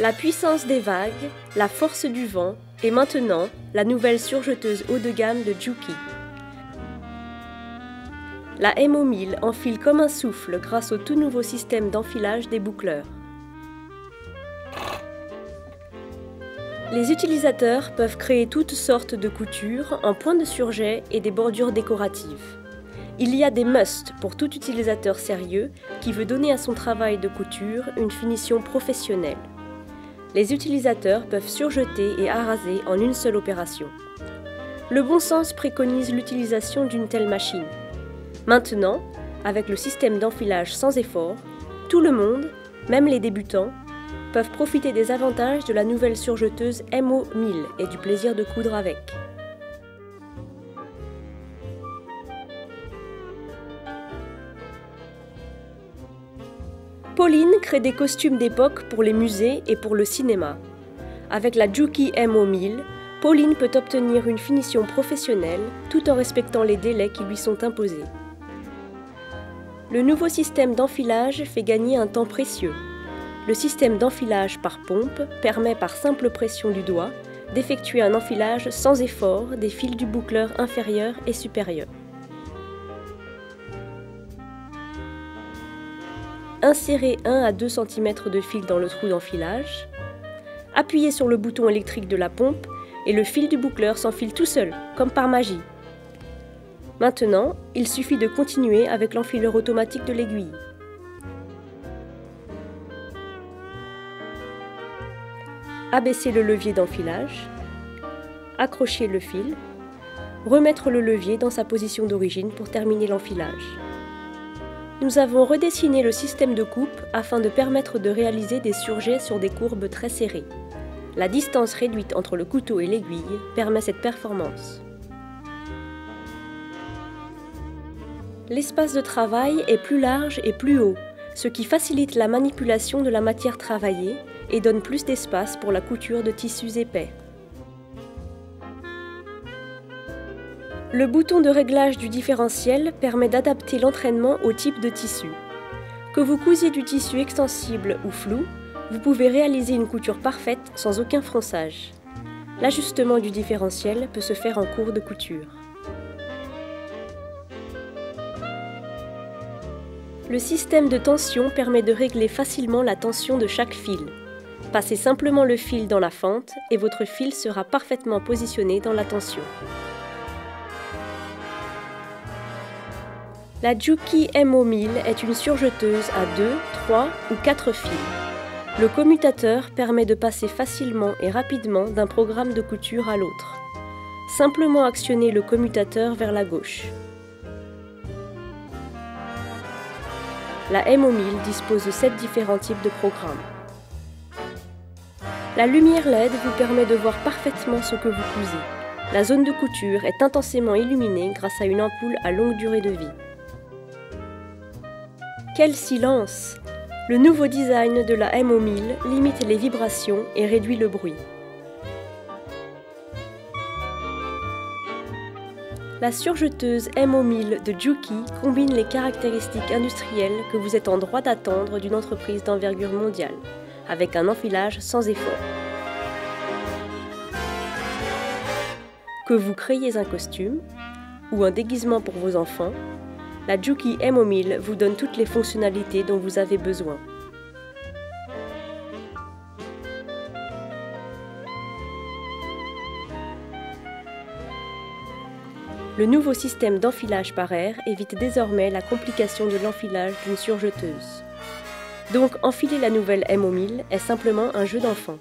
La puissance des vagues, la force du vent et maintenant la nouvelle surjeteuse haut de gamme de Juki. La MO1000 enfile comme un souffle grâce au tout nouveau système d'enfilage des boucleurs. Les utilisateurs peuvent créer toutes sortes de coutures en points de surjet et des bordures décoratives. Il y a des musts pour tout utilisateur sérieux qui veut donner à son travail de couture une finition professionnelle. Les utilisateurs peuvent surjeter et araser en une seule opération. Le bon sens préconise l'utilisation d'une telle machine. Maintenant, avec le système d'enfilage sans effort, tout le monde, même les débutants, peuvent profiter des avantages de la nouvelle surjeteuse MO1000 et du plaisir de coudre avec. Pauline crée des costumes d'époque pour les musées et pour le cinéma. Avec la Juki MO1000, Pauline peut obtenir une finition professionnelle tout en respectant les délais qui lui sont imposés. Le nouveau système d'enfilage fait gagner un temps précieux. Le système d'enfilage par pompe permet par simple pression du doigt d'effectuer un enfilage sans effort des fils du boucleur inférieur et supérieur. Insérez 1 à 2 cm de fil dans le trou d'enfilage. Appuyez sur le bouton électrique de la pompe et le fil du boucleur s'enfile tout seul, comme par magie. Maintenant, il suffit de continuer avec l'enfileur automatique de l'aiguille. Abaissez le levier d'enfilage, accrochez le fil, remettre le levier dans sa position d'origine pour terminer l'enfilage. Nous avons redessiné le système de coupe afin de permettre de réaliser des surjets sur des courbes très serrées. La distance réduite entre le couteau et l'aiguille permet cette performance. L'espace de travail est plus large et plus haut, ce qui facilite la manipulation de la matière travaillée et donne plus d'espace pour la couture de tissus épais. Le bouton de réglage du différentiel permet d'adapter l'entraînement au type de tissu. Que vous cousiez du tissu extensible ou flou, vous pouvez réaliser une couture parfaite sans aucun fronçage. L'ajustement du différentiel peut se faire en cours de couture. Le système de tension permet de régler facilement la tension de chaque fil. Passez simplement le fil dans la fente et votre fil sera parfaitement positionné dans la tension. La Juki MO1000 est une surjeteuse à 2, 3 ou 4 fils. Le commutateur permet de passer facilement et rapidement d'un programme de couture à l'autre. Simplement actionnez le commutateur vers la gauche. La MO1000 dispose de 7 différents types de programmes. La lumière LED vous permet de voir parfaitement ce que vous cousez. La zone de couture est intensément illuminée grâce à une ampoule à longue durée de vie. Quel silence! Le nouveau design de la MO1000 limite les vibrations et réduit le bruit. La surjeteuse MO1000 de Juki combine les caractéristiques industrielles que vous êtes en droit d'attendre d'une entreprise d'envergure mondiale, avec un enfilage sans effort. Que vous créiez un costume ou un déguisement pour vos enfants, la Juki MO1000 vous donne toutes les fonctionnalités dont vous avez besoin. Le nouveau système d'enfilage par air évite désormais la complication de l'enfilage d'une surjeteuse. Donc enfiler la nouvelle MO1000 est simplement un jeu d'enfant.